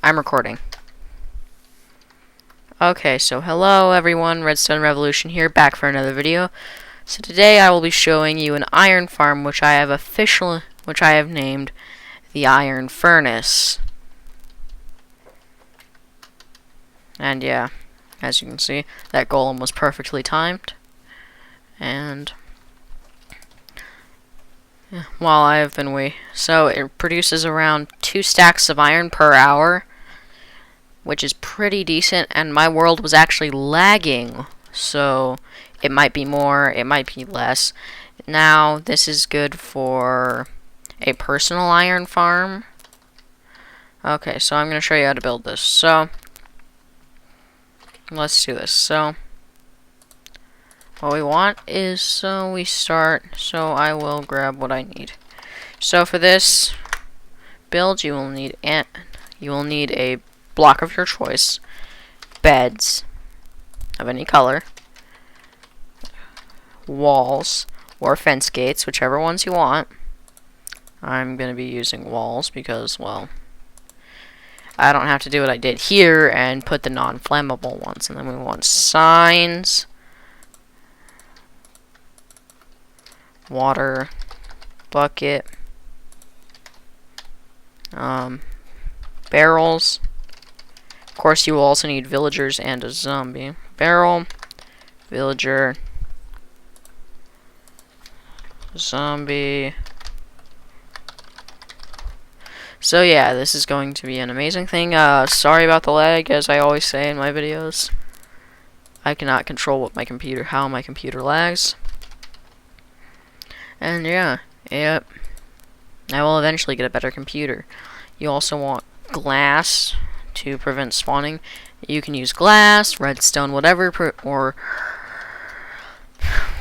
I'm recording. Okay, so hello everyone, Redstone Revolution here, back for another video. So today I will be showing you an iron farm which I have named the Iron Furnace. And yeah, as you can see, that golem was perfectly timed. And while I have been so it produces around 2 stacks of iron per hour, which is pretty decent, and my world was actually lagging, so it might be more, it might be less. Now, this is good for a personal iron farm. Okay, so I'm going to show you how to build this. So, let's do this. So, what we want is, I will grab what I need. So for this build, you will need a block of your choice, beds of any color, walls or fence gates, whichever ones you want. I'm going to be using walls because, well, I don't have to do what I did here and put the non-flammable ones. And then we want signs, water, bucket, barrels. Of course, you will also need villagers and a zombie. Barrel, villager, zombie. So yeah, this is going to be an amazing thing. Sorry about the lag, as I always say in my videos. I cannot control how my computer lags. And yeah, yep. I will eventually get a better computer. You also want glass to prevent spawning. You can use glass, redstone, whatever, or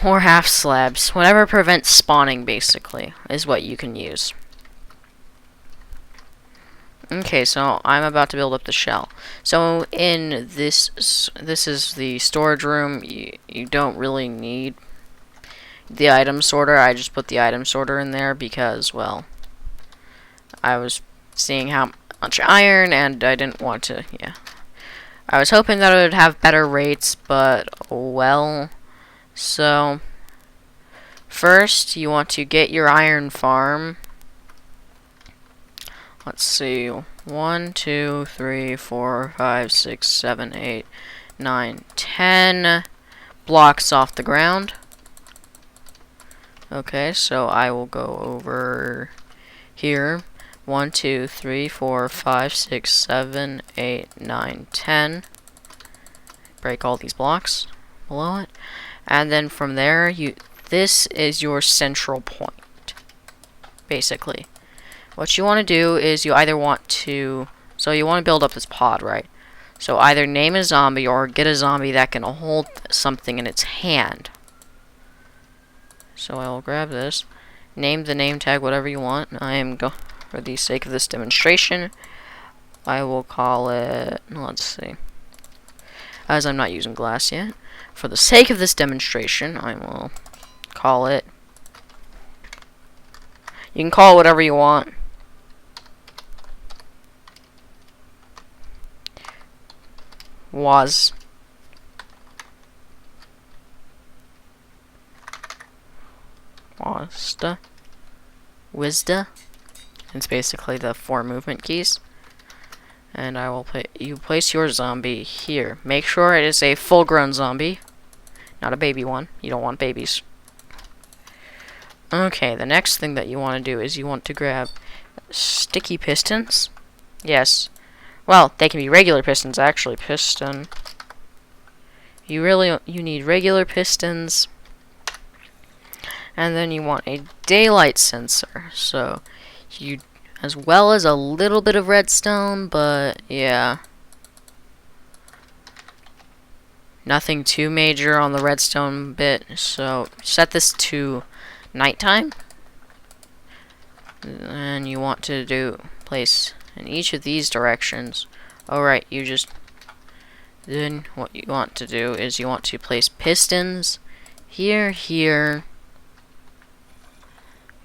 half slabs. Whatever prevents spawning, basically, is what you can use. Okay, so I'm about to build up the shell. So in this is the storage room. You don't really need the item sorter. I just put the item sorter in there because, well, I was seeing how much iron, and I didn't want to, yeah. I was hoping that it would have better rates, but, well. So, first, you want to get your iron farm. Let's see, 1, 2, 3, 4, 5, 6, 7, 8, 9, 10 blocks off the ground. Okay, so I will go over here. 1, 2, 3, 4, 5, 6, 7, 8, 9, 10. Break all these blocks below it. And then from there, this is your central point, basically. What you want to do is you want to build up this pod, right? So either name a zombie or get a zombie that can hold something in its hand. So I will grab this, name the name tag whatever you want. For the sake of this demonstration, I will call it, let's see, as I'm not using glass yet, for the sake of this demonstration, I will call it, you can call it whatever you want. Wisda. It's basically the 4 movement keys. And I will place your zombie here. Make sure it is a full-grown zombie, not a baby one. You don't want babies. Okay, the next thing that you want to do is you want to grab sticky pistons. Yes. Well, they can be regular pistons, actually. Piston. You need regular pistons. And then you want a daylight sensor. So, as well as a little bit of redstone, but yeah. Nothing too major on the redstone bit. So, set this to nighttime. And you want to place in each of these directions. Alright, then what you want to do is you want to place pistons here, here,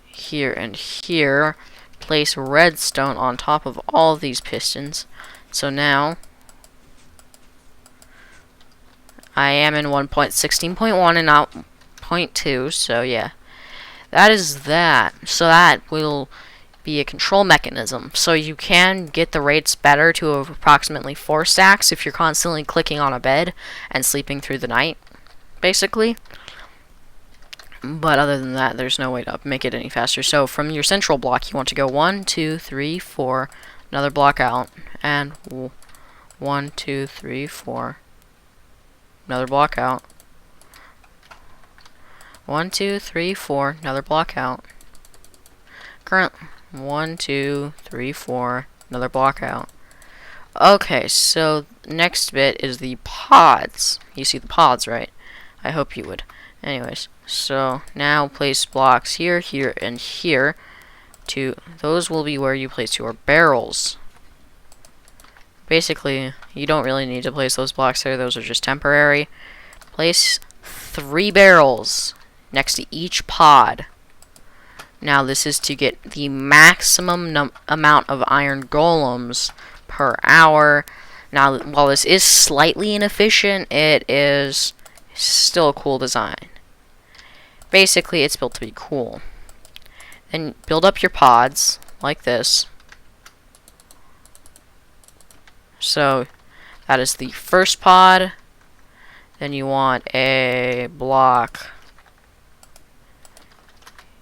here, and here. Place redstone on top of all of these pistons So now I am in 1.16.1 and not 0.2, so yeah. That is that. So that will be a control mechanism. So you can get the rates better to approximately 4 stacks if you're constantly clicking on a bed and sleeping through the night, basically. But other than that, there's no way to make it any faster. So from your central block, you want to go 1, 2, 3, 4, another block out, and 1, 2, 3, 4, another block out. 1, 2, 3, 4, another block out. Current 1, 2, 3, 4, another block out. Okay, so next bit is the pods. You see the pods, right? I hope you would. Anyways, so now place blocks here, here, and here. Those will be where you place your barrels. Basically, you don't really need to place those blocks there. Those are just temporary. Place 3 barrels next to each pod. Now this is to get the maximum amount of iron golems per hour. Now, while this is slightly inefficient, it is still a cool design. Basically, it's built to be cool. Then build up your pods like this. So that is the first pod. Then you want a block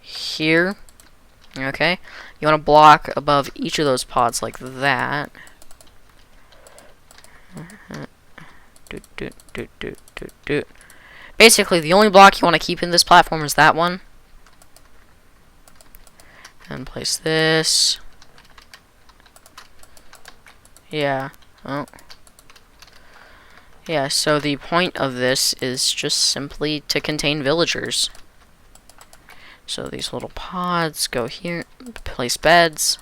here. Okay. You want a block above each of those pods like that. Basically, the only block you want to keep in this platform is that one. And place this. Yeah. Oh. Yeah, so the point of this is just simply to contain villagers. So these little pods go here, place beds.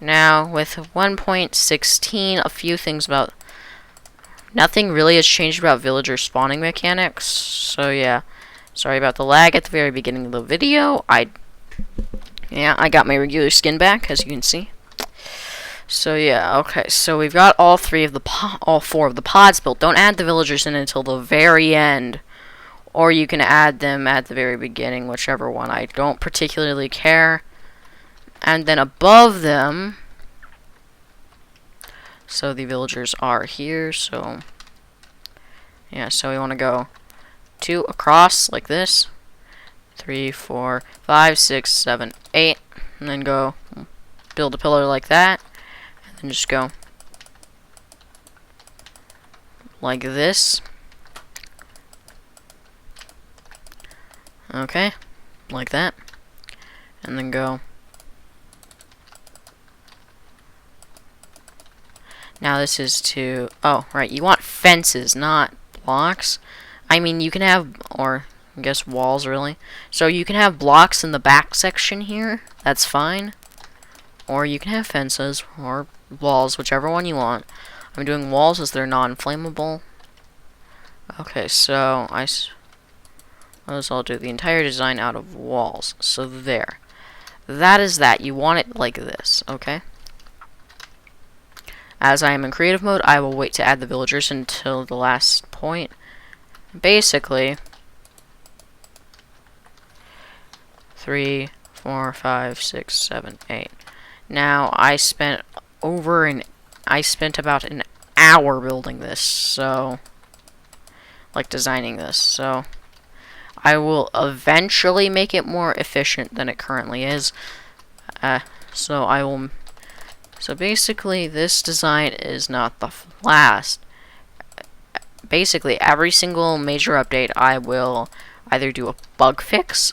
Now, with 1.16, a few things about... Nothing really has changed about villager spawning mechanics. So yeah, sorry about the lag at the very beginning of the video. I got my regular skin back, as you can see. So yeah, okay. So we've got all 4 of the pods built. Don't add the villagers in until the very end, or you can add them at the very beginning, whichever one. I don't particularly care. And then above them, so the villagers are here. So yeah, so we want to go 2 across like this, 3, 4, 5, 6, 7, 8, and then go build a pillar like that. And just go like this. Okay, like that. And then go. Now this is to, oh, right, you want fences, not blocks. I mean, you can have, or I guess walls, really. So you can have blocks in the back section here. That's fine. Or you can have fences, or walls, whichever one you want. I'm doing walls as they're non-flammable. Okay, so I'll do the entire design out of walls. So there. That is that. You want it like this, okay? As I am in creative mode, I will wait to add the villagers until the last point. Basically, 3, 4, 5, 6, 7, 8. Now, I spent about an hour building this, so, like designing this, so I will eventually make it more efficient than it currently is. So basically, this design is not the last. Basically, every single major update, I will either do a bug fix,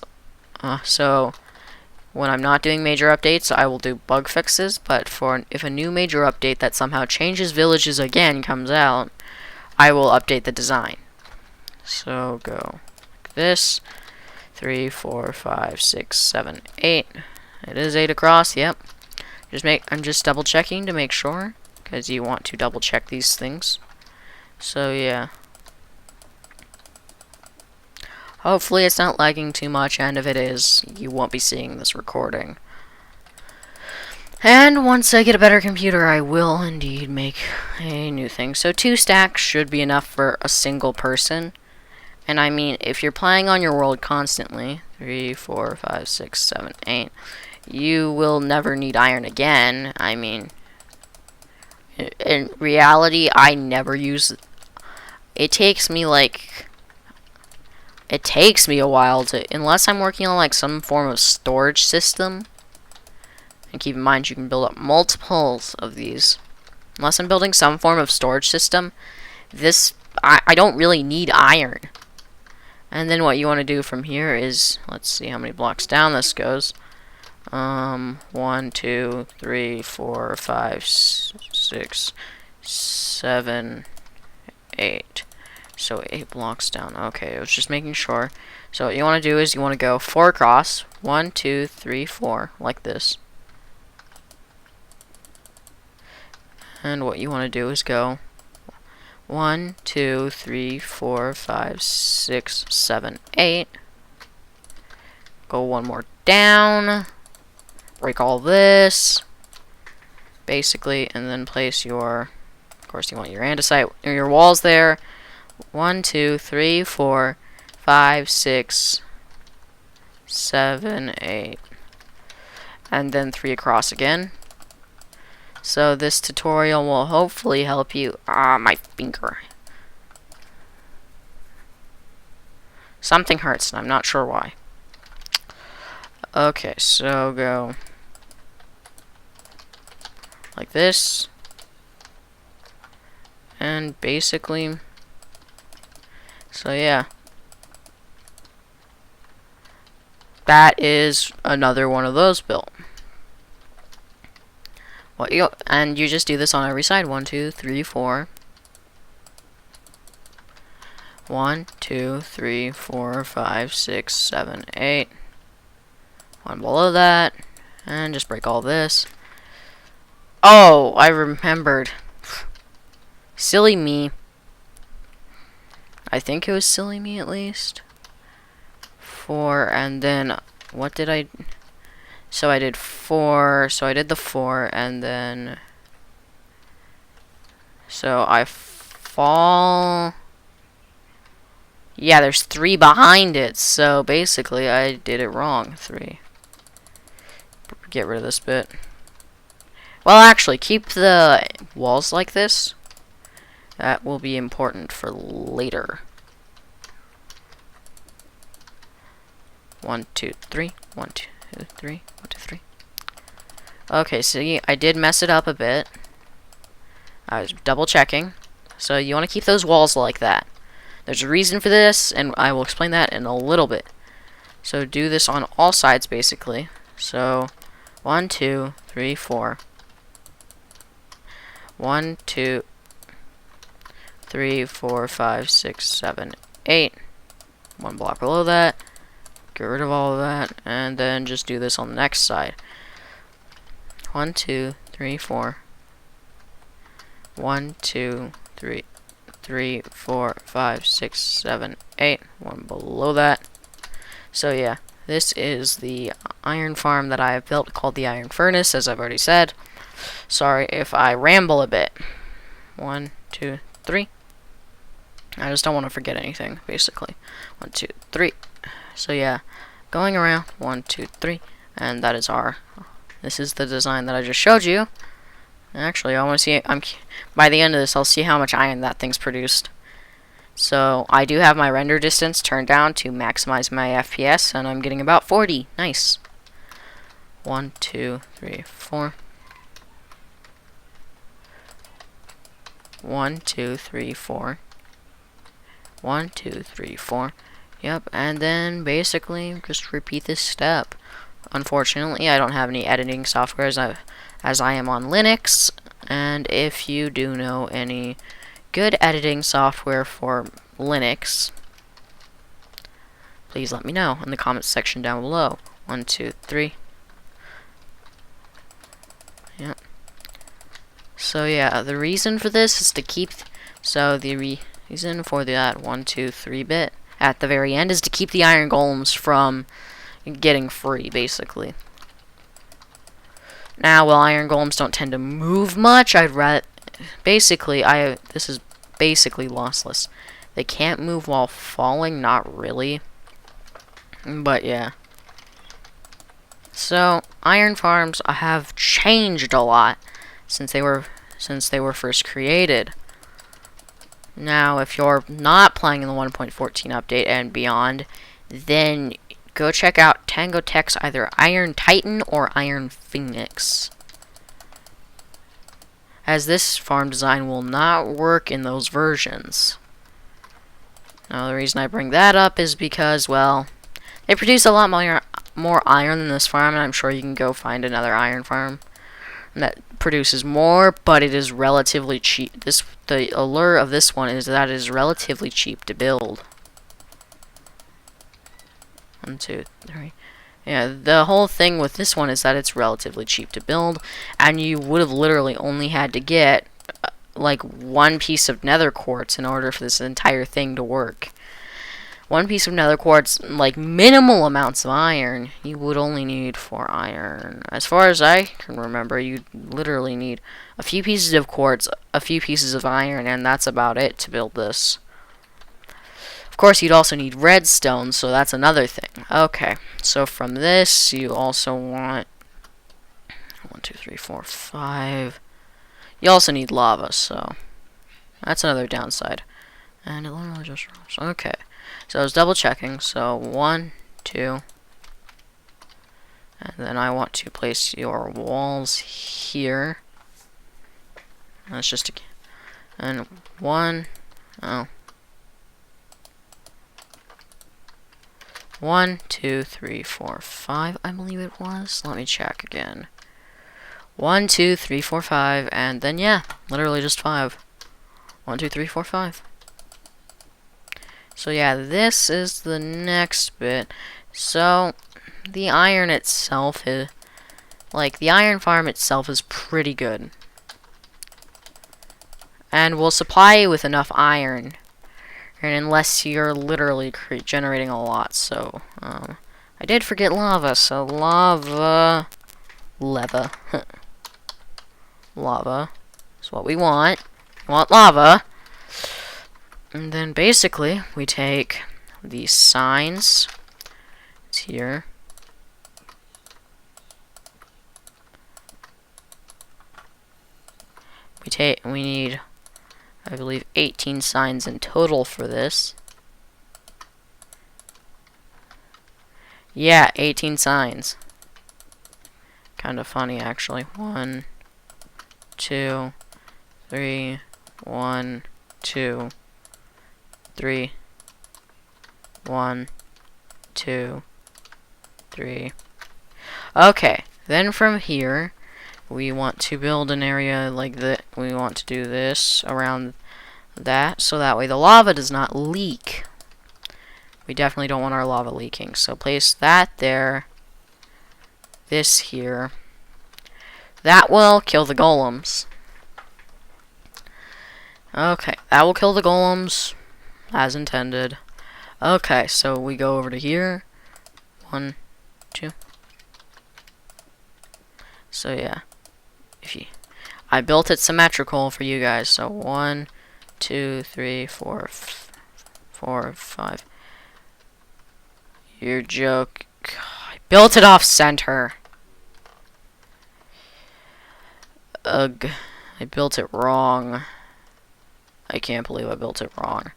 so when I'm not doing major updates, I will do bug fixes, but if a new major update that somehow changes villages again comes out, I will update the design. So go like this, 3, 4, 5, 6, 7, 8. It is 8 across, yep. I'm just double checking to make sure, because you want to double check these things. So yeah. Hopefully it's not lagging too much, and if it is, you won't be seeing this recording. And once I get a better computer, I will indeed make a new thing. So 2 stacks should be enough for a single person. And I mean, if you're playing on your world constantly, 3, 4, 5, 6, 7, 8, you will never need iron again. I mean, in reality, I never use it. It takes me a while to, unless I'm working on like some form of storage system. And keep in mind, you can build up multiples of these. Unless I'm building some form of storage system, I don't really need iron. And then what you want to do from here is, let's see how many blocks down this goes. 1, 2, 3, 4, 5, 6, 7, 8. So 8 blocks down. Okay, I was just making sure. So what you want to do is you want to go 4 across. 1, 2, 3, 4, like this. And what you want to do is go 1, 2, 3, 4, 5, 6, 7, 8. Go one more down. Break all this. Basically, and then place your, of course you want your andesite, your walls there. 1, 2, 3, 4, 5, 6, 7, 8. And then 3 across again. So this tutorial will hopefully help you. My finger. Something hurts, and I'm not sure why. Okay, so go like this. And basically, so yeah. That is another one of those built. And you just do this on every side. 1, 2, 3, 4. 1, 2, 3, 4, 5, 6, 7, 8. One below that. And just break all this. Oh, I remembered. Silly me. I think it was silly me at least. 4, and then what did I... So I did 4, so I did the 4, and then... So I fall... Yeah, there's 3 behind it, so basically I did it wrong. 3. Get rid of this bit. Well, actually, keep the walls like this. That will be important for later. 1, 2, 3. 1, 2, 3. 1, 2, 3. Okay, see, I did mess it up a bit. I was double checking. So you want to keep those walls like that. There's a reason for this, and I will explain that in a little bit. So do this on all sides, basically. So 1, 2, 3, 4. 1, 2, 3, 4, 5, 6, 7, 8. 1 block below that. Get rid of all of that, and then just do this on the next side. 1, 2, 3, 4. 1, 2, 3, 3, 4, 5, 6, 7, 8. 1 below that. So yeah, this is the iron farm that I have built called the Iron Furnace, as I've already said. Sorry if I ramble a bit. 1, 2, 3. I just don't want to forget anything, basically. 1, 2, 3. So yeah, going around 1, 2, 3, and that is this is the design that I just showed you. Actually, I want to see. By the end of this, I'll see how much iron that thing's produced. So I do have my render distance turned down to maximize my FPS, and I'm getting about 40. Nice. 1, 2, 3, 4. 1, 2, 3, 4. 1, 2, 3, 4. Yep, and then basically just repeat this step. Unfortunately, I don't have any editing software as I am on Linux, and if you do know any good editing software for Linux, please let me know in the comments section down below. 1, 2, 3. Yep. So yeah, the reason for this is to keep, the reason for that 1, 2, 3 bit at the very end is to keep the iron golems from getting free, basically. Now, while iron golems don't tend to move much, I'd rather... Basically, this is basically lossless. They can't move while falling, not really. But, yeah. So, iron farms have changed a lot since they were first created. Now, if you're not playing in the 1.14 update and beyond, then go check out Tango Tech's either Iron Titan or Iron Phoenix, as this farm design will not work in those versions. Now, the reason I bring that up is because, well, they produce a lot more iron than this farm, and I'm sure you can go find another iron farm that produces more, but it is relatively cheap. The allure of this one is that it is relatively cheap to build. 1, 2, 3. Yeah, the whole thing with this one is that it's relatively cheap to build, and you would have literally only had to get like 1 piece of nether quartz in order for this entire thing to work. 1 piece of nether quartz, like minimal amounts of iron, you would only need 4 iron. As far as I can remember, you literally need a few pieces of quartz, a few pieces of iron, and that's about it to build this. Of course, you'd also need redstone, so that's another thing. Okay, so from this, you also want 1, 2, 3, 4, 5. You also need lava, so that's another downside. And it literally just rolls. Okay. So I was double checking. So 1, 2, and then I want to place your walls here. That's just and 1, 1, 2, 3, 4, 5. I believe it was. Let me check again. 1, 2, 3, 4, 5, and then yeah, literally just 5. 1, 2, 3, 4, 5. So yeah, this is the next bit. So the iron itself is, like, the iron farm itself is pretty good, and will supply you with enough iron, and unless you're literally generating a lot. So I did forget lava. So lava is what we want. We want lava. And then basically, we take these signs. It's here. We need, I believe, 18 signs in total for this. Yeah, 18 signs. Kind of funny, actually. 1, 2, 3, 1, 2, 3, 1, 2, 3. Okay, then from here, we want to build an area like that. We want to do this around that, so that way the lava does not leak. We definitely don't want our lava leaking. So place that there. This here. That will kill the golems. Okay, that will kill the golems as intended. Okay, so we go over to here. 1, 2. So yeah, I built it symmetrical for you guys. So 1, 2, 3, 4, 4, 5. Your joke. I built it off center. Ugh, I built it wrong. I can't believe I built it wrong.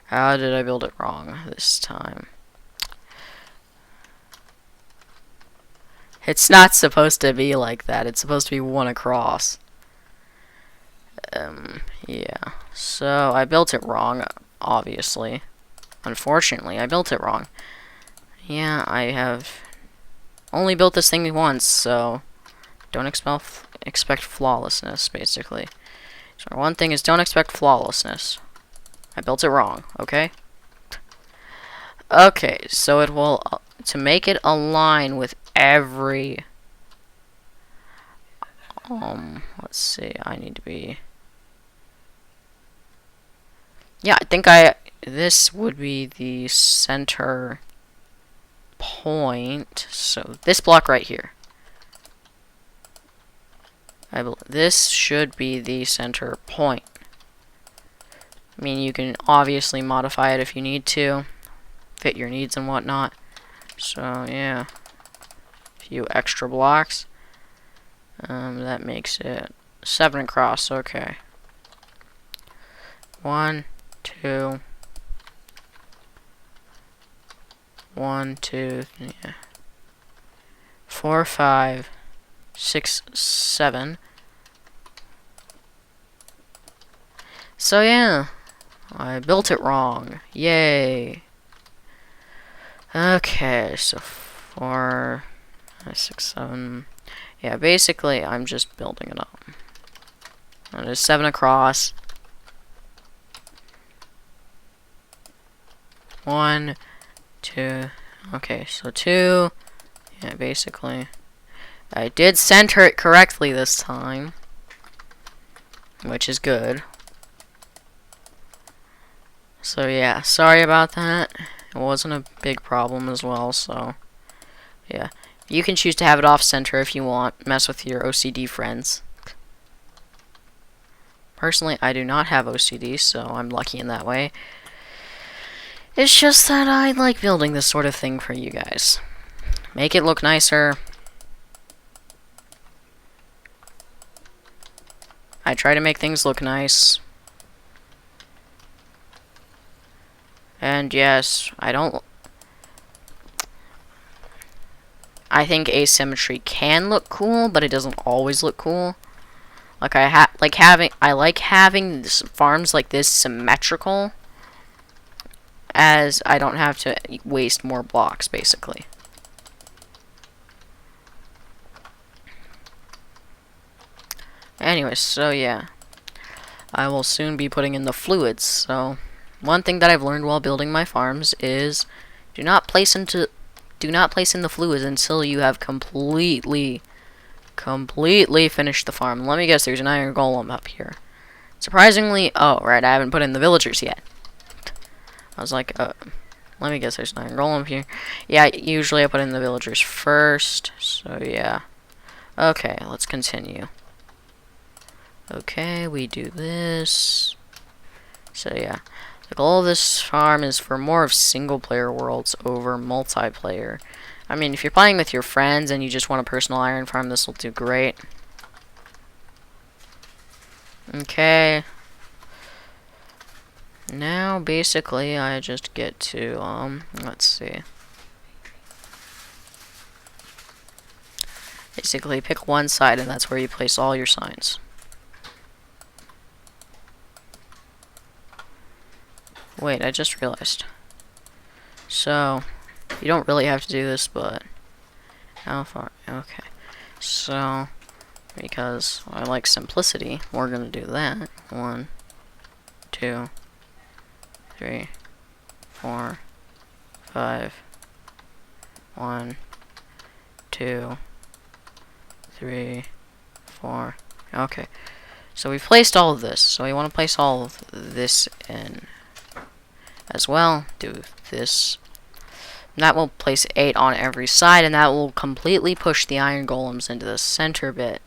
How did I build it wrong this time? It's not supposed to be like that. It's supposed to be one across. Yeah. So, I built it wrong, obviously. Unfortunately, I built it wrong. Yeah, I have only built this thing once, so don't expect flawlessness, basically. So one thing is, don't expect flawlessness. I built it wrong, okay? Okay, so it will, to make it align with every, let's see, I need to be, yeah, I think this would be the center point, so this block right here. This should be the center point. I mean, you can obviously modify it if you need to, fit your needs and whatnot. So yeah, a few extra blocks. That makes it 7 across. Okay. 1, 2, 1, 2, yeah. 4, 5, 6, 7. So yeah, I built it wrong. Yay. Okay, so 4, 5, 6, 7. Yeah, basically I'm just building it up. And there's 7 across. 1, 2. Okay, so 2. Yeah, basically. I did center it correctly this time, which is good. So yeah, sorry about that. It wasn't a big problem as well, so yeah. You can choose to have it off center if you want. Mess with your OCD friends. Personally, I do not have OCD, so I'm lucky in that way. It's just that I like building this sort of thing for you guys. Make it look nicer. I try to make things look nice. And yes, I think asymmetry can look cool, but it doesn't always look cool. Like I like having farms like this symmetrical, as I don't have to waste more blocks, basically. Anyways, so yeah, I will soon be putting in the fluids. So one thing that I've learned while building my farms is do not place in the fluids until you have completely finished the farm. Let me guess, there's an iron golem up here. Surprisingly, oh right, I haven't put in the villagers yet. I was like, let me guess, there's an iron golem here. Yeah, usually I put in the villagers first, so yeah. Okay, let's continue. Okay, we do this. So yeah, the goal of this farm is for more of single-player worlds over multiplayer. I mean, if you're playing with your friends and you just want a personal iron farm, this will do great. Okay. Now, basically, I just get to, let's see. Basically, pick one side, and that's where you place all your signs. Wait, I just realized. So, you don't really have to do this, but how far? Okay. So, because I like simplicity, we're gonna do that. 1, 2, 3, 4, 5. 1, 2, 3, 4. Okay. So we've placed all of this. So we want to place all of this in as well. Do this. That will place 8 on every side, and that will completely push the iron golems into the center bit.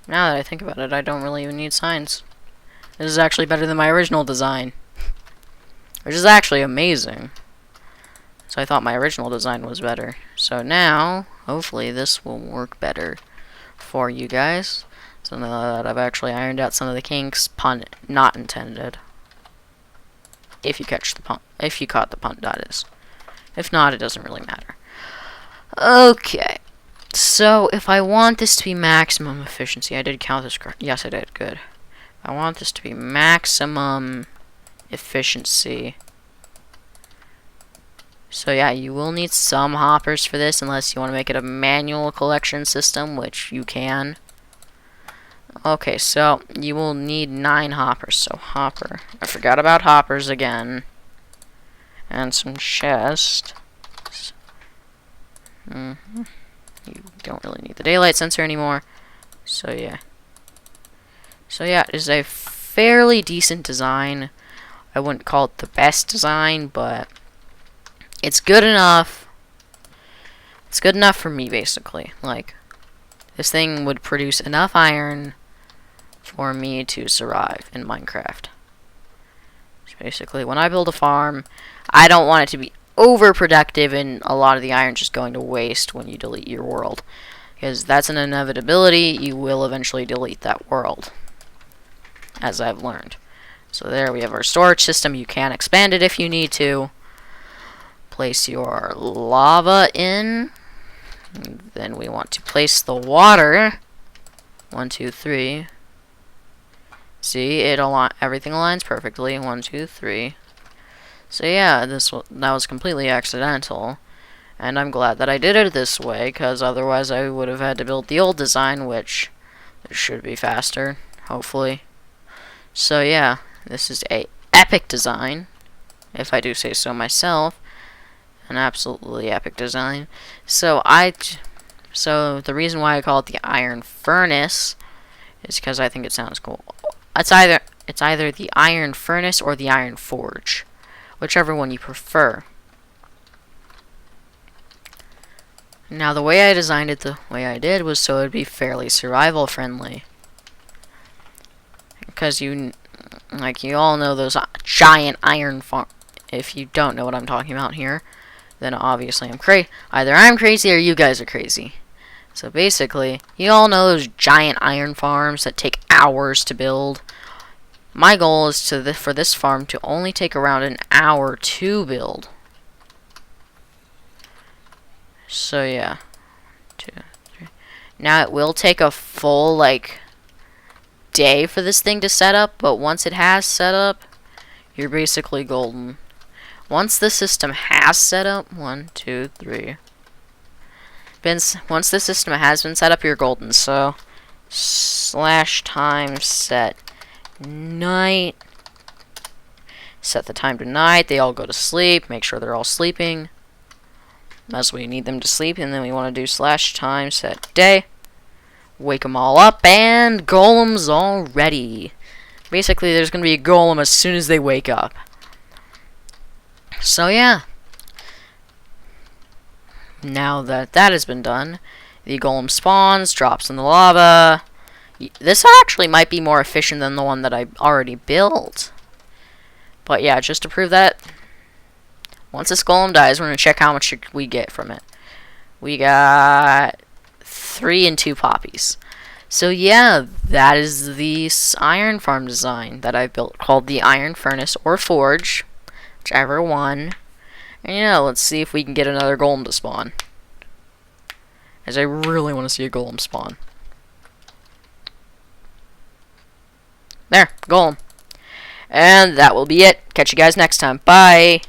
Now that I think about it, I don't really even need signs. This is actually better than my original design, which is actually amazing. So I thought my original design was better. So now, hopefully, this will work better for you guys. So now that I've actually ironed out some of the kinks, pun not intended. If you catch the pun, if you caught the pun, that is. If not, it doesn't really matter. Okay. So if I want this to be maximum efficiency, I did count this correct. Yes, I did. Good. I want this to be maximum efficiency. So yeah, you will need some hoppers for this, unless you want to make it a manual collection system, which you can. Okay, so you will need 9 hoppers. So hopper. I forgot about hoppers again. And some chest. You don't really need the daylight sensor anymore. So yeah. So yeah, it is a fairly decent design. I wouldn't call it the best design, but it's good enough. It's good enough for me, basically. Like, This thing would produce enough iron for me to survive in Minecraft. So basically, when I build a farm, I don't want it to be overproductive and a lot of the iron just going to waste when you delete your world. Because that's an inevitability, you will eventually delete that world. As I've learned. So there we have our storage system. You can expand it if you need to. Place your lava in. Then we want to place the water. 1, 2, 3. See, everything aligns perfectly. 1, 2, 3. So yeah, that was completely accidental. And I'm glad that I did it this way, because otherwise I would have had to build the old design, which should be faster, hopefully. So yeah, this is a epic design, if I do say so myself. An absolutely epic design. So the reason why I call it the Iron Furnace is because I think it sounds cool. It's either the Iron Furnace or the Iron Forge, whichever one you prefer. Now the way I designed it the way I did was so it would be fairly survival friendly. Because you all know those giant iron farm. If you don't know what I'm talking about here, then obviously either I'm crazy or you guys are crazy. So basically, you all know those giant iron farms that take hours to build. My goal is for this farm to only take around an hour to build. So yeah, 2, 3. Now it will take a full day for this thing to set up, but once it has set up, you're basically golden. Once the system has set up, 1, 2, 3. Once the system has been set up, you're golden. So /time set night. Set the time to night. They all go to sleep. Make sure they're all sleeping. As we need them to sleep, and then we want to do /time set day. Wake them all up, and golems all ready. Basically, there's going to be a golem as soon as they wake up. So yeah. Now that that has been done, the golem spawns, drops in the lava. This actually might be more efficient than the one that I already built. But yeah, just to prove that, once this golem dies, we're going to check how much we get from it. We got 3 and 2 poppies. So yeah, that is the iron farm design that I built, called the Iron Furnace or Forge, whichever one. And yeah, let's see if we can get another golem to spawn, as I really want to see a golem spawn. There, golem. And that will be it. Catch you guys next time. Bye!